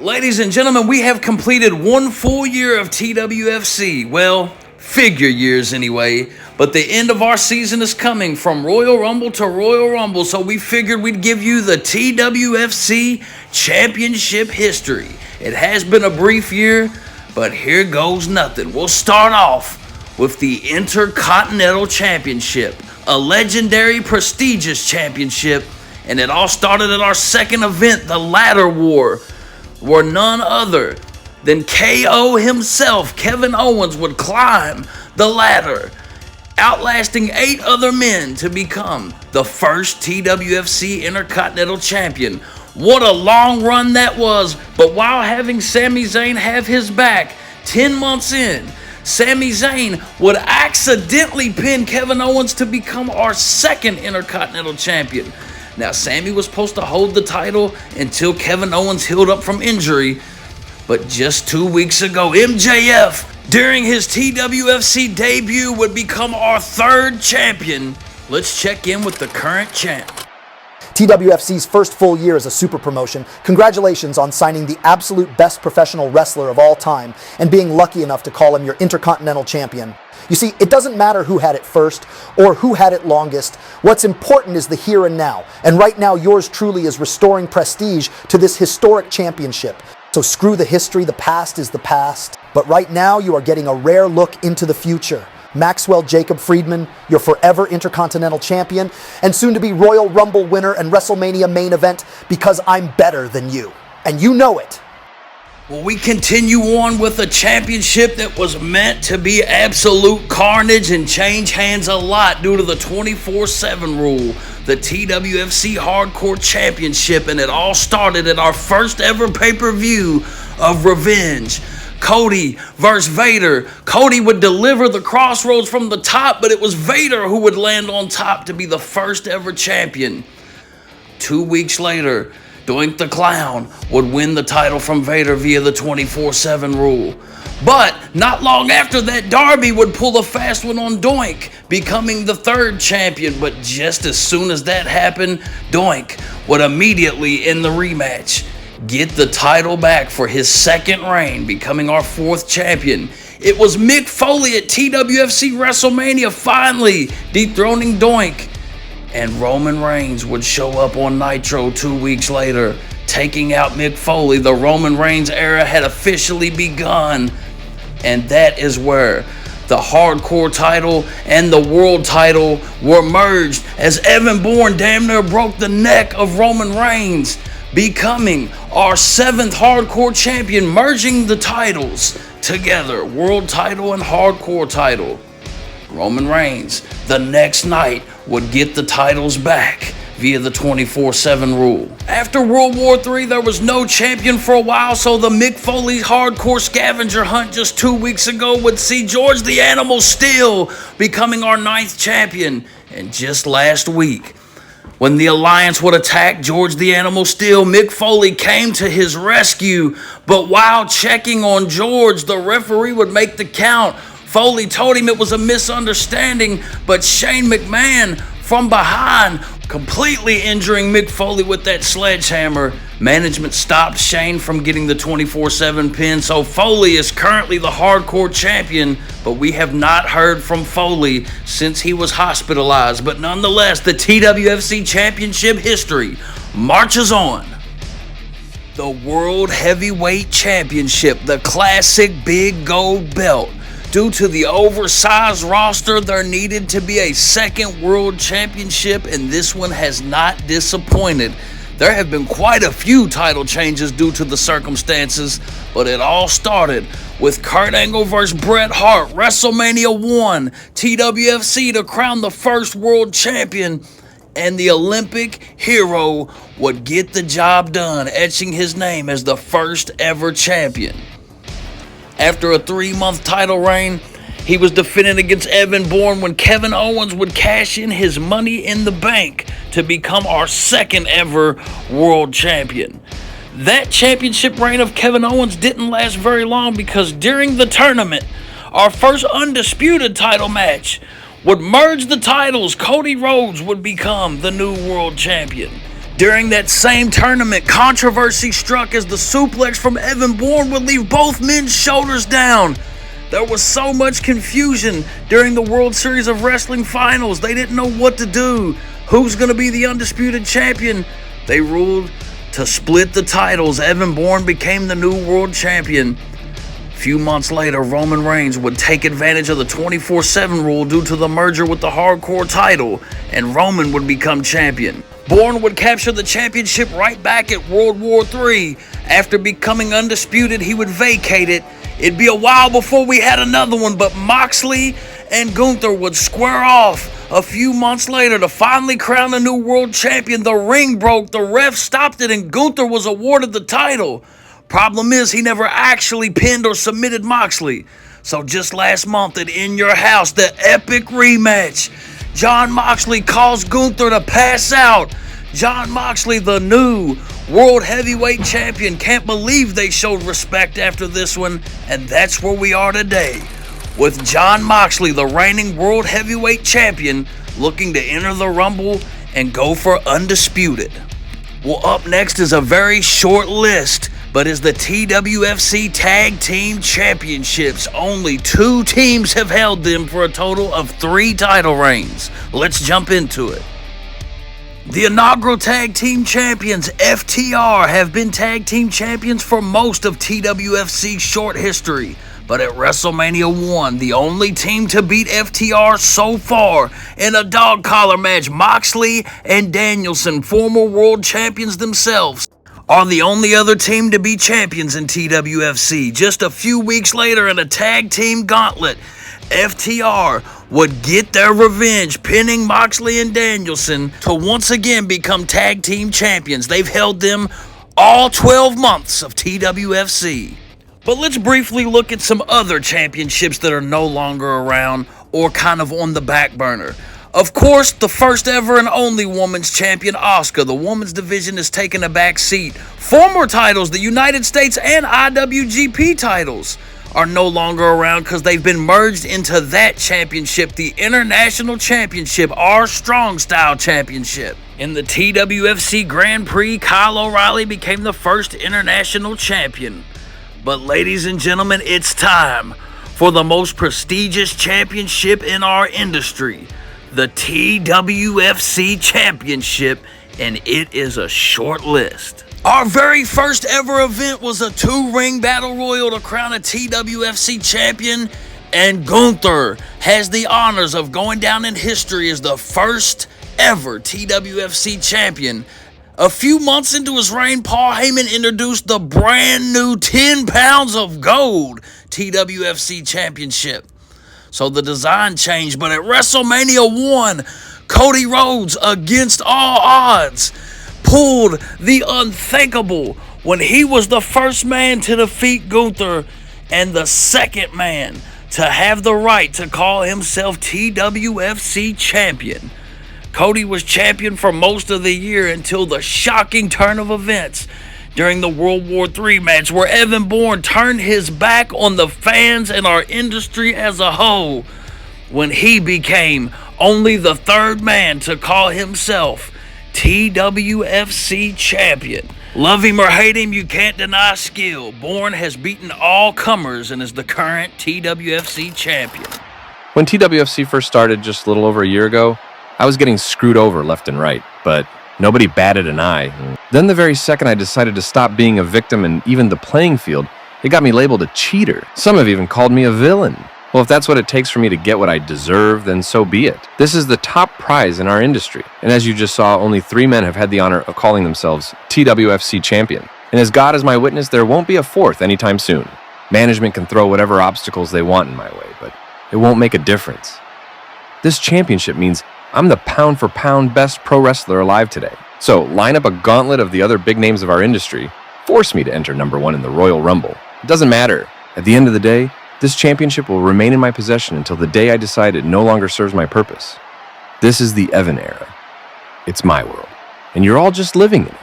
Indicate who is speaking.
Speaker 1: Ladies and gentlemen, we have completed one full year of TWFC. Well, figure years anyway. But the end of our season is coming from Royal Rumble to Royal Rumble, so we figured we'd give you the TWFC Championship History. It has been a brief year, but here goes nothing. We'll start off with the Intercontinental Championship, a legendary, prestigious championship, and it all started at our second event, the Ladder War, where none other than KO himself, Kevin Owens, would climb the ladder, outlasting 8 other men to become the first TWFC Intercontinental Champion. What a long run that was, but while having Sami Zayn have his back, 10 months in, Sami Zayn would accidentally pin Kevin Owens to become our second Intercontinental Champion. Now, Sami was supposed to hold the title until Kevin Owens healed up from injury, but just 2 weeks ago, MJF, during his TWFC debut, would become our third champion. Let's check in with the current champ.
Speaker 2: TWFC's first full year as a super promotion. Congratulations on signing the absolute best professional wrestler of all time and being lucky enough to call him your Intercontinental Champion. You see, it doesn't matter who had it first or who had it longest. What's important is the here and now. And right now, yours truly is restoring prestige to this historic championship. So screw the history, the past is the past. But right now, you are getting a rare look into the future. Maxwell Jacob Friedman, your forever Intercontinental Champion, and soon to be Royal Rumble winner and WrestleMania main event, because I'm better than you. And you know it.
Speaker 1: Well, we continue on with a championship that was meant to be absolute carnage and change hands a lot due to the 24/7 rule, the TWFC Hardcore Championship, and it all started at our first ever pay-per-view of Revenge. Cody versus Vader. Cody would deliver the crossroads from the top, but it was Vader who would land on top to be the first ever champion. 2 weeks later, Doink the Clown would win the title from Vader via the 24/7 rule. But not long after that, Darby would pull a fast one on Doink, becoming the third champion. But just as soon as that happened, Doink would immediately, in the rematch, get the title back for his second reign, becoming our fourth champion. It was Mick Foley at TWFC WrestleMania finally dethroning Doink. And Roman Reigns would show up on Nitro 2 weeks later, taking out Mick Foley. The Roman Reigns era had officially begun. And that is where the hardcore title and the world title were merged, as Evan Bourne damn near broke the neck of Roman Reigns, becoming our 7th hardcore champion, merging the titles together, world title and hardcore title. Roman Reigns, the next night, would get the titles back via the 24/7 rule. After World War III, there was no champion for a while, so the Mick Foley hardcore scavenger hunt just 2 weeks ago would see George the Animal Steele becoming our 9th champion. And just last week, when the Alliance would attack George the Animal Steele, Mick Foley came to his rescue. But while checking on George, the referee would make the count. Foley told him it was a misunderstanding, but Shane McMahon from behind, completely injuring Mick Foley with that sledgehammer. Management stopped Shane from getting the 24/7 pin, so Foley is currently the hardcore champion, but we have not heard from Foley since he was hospitalized. But nonetheless, the TWFC Championship history marches on. The World Heavyweight Championship, the classic big gold belt. Due to the oversized roster, there needed to be a second world championship, and this one has not disappointed. There have been quite a few title changes due to the circumstances, but it all started with Kurt Angle versus Bret Hart, WrestleMania 1, TWFC to crown the first world champion, and the Olympic hero would get the job done, etching his name as the first ever champion. After a 3-month title reign, he was defending against Evan Bourne when Kevin Owens would cash in his Money in the Bank to become our second ever world champion. That championship reign of Kevin Owens didn't last very long, because during the tournament, our first undisputed title match would merge the titles. Cody Rhodes would become the new world champion. During that same tournament, controversy struck as the suplex from Evan Bourne would leave both men's shoulders down. There was so much confusion during the World Series of Wrestling Finals. They didn't know what to do. Who's going to be the undisputed champion? They ruled to split the titles. Evan Bourne became the new world champion. A few months later, Roman Reigns would take advantage of the 24/7 rule due to the merger with the Hardcore title, and Roman would become champion. Bourne would capture the championship right back at World War III. After becoming undisputed, he would vacate it. It'd be a while before we had another one, but Moxley and Gunther would square off a few months later to finally crown a new world champion. The ring broke, the ref stopped it, and Gunther was awarded the title. Problem is, he never actually pinned or submitted Moxley. So just last month at In Your House, the epic rematch, Jon Moxley caused Gunther to pass out. Jon Moxley, the new World Heavyweight Champion. Can't believe they showed respect after this one, and that's where we are today, with Jon Moxley, the reigning World Heavyweight Champion, looking to enter the Rumble and go for undisputed. Well, up next is a very short list, but is the TWFC Tag Team Championships. Only 2 teams have held them for a total of 3 title reigns. Let's jump into it. The inaugural Tag Team Champions, FTR, have been Tag Team Champions for most of TWFC's short history. But at WrestleMania 1, the only team to beat FTR so far in a dog collar match, Moxley and Danielson, former world champions themselves, are the only other team to be champions in TWFC. Just a few weeks later in a tag team gauntlet, FTR would get their revenge, pinning Moxley and Danielson to once again become tag team champions. They've held them all 12 months of TWFC. But let's briefly look at some other championships that are no longer around or kind of on the back burner. Of course, the first ever and only women's champion, Asuka. The women's division has taken a back seat. Former titles, the United States and IWGP titles, are no longer around because they've been merged into that championship, the International Championship, our Strong Style Championship. In the TWFC Grand Prix, Kyle O'Reilly became the first international champion. But ladies and gentlemen, it's time for the most prestigious championship in our industry, the TWFC Championship, and it is a short list. Our very first ever event was a 2-ring battle royal to crown a TWFC champion, and Gunther has the honors of going down in history as the first ever TWFC champion. A few months into his reign, Paul Heyman introduced the brand new 10 pounds of gold TWFC Championship. So the design changed, but at WrestleMania 1, Cody Rhodes, against all odds, pulled the unthinkable when he was the first man to defeat Gunther and the second man to have the right to call himself TWFC Champion. Cody was champion for most of the year until the shocking turn of events during the World War III match where Evan Bourne turned his back on the fans and our industry as a whole when he became only the 3rd man to call himself TWFC Champion. Love him or hate him, you can't deny skill. Bourne has beaten all comers and is the current TWFC Champion.
Speaker 3: When TWFC first started just a little over a year ago, I was getting screwed over left and right, but nobody batted an eye. Then the very second I decided to stop being a victim and even the playing field, it got me labeled a cheater. Some have even called me a villain. Well, if that's what it takes for me to get what I deserve, then so be it. This is the top prize in our industry. And as you just saw, only 3 men have had the honor of calling themselves TWFC Champion. And as God is my witness, there won't be a 4th anytime soon. Management can throw whatever obstacles they want in my way, but it won't make a difference. This championship means I'm the pound-for-pound best pro wrestler alive today. So line up a gauntlet of the other big names of our industry. Force me to enter number 1 in the Royal Rumble. It doesn't matter. At the end of the day, this championship will remain in my possession until the day I decide it no longer serves my purpose. This is the Evan era. It's my world, and you're all just living in it.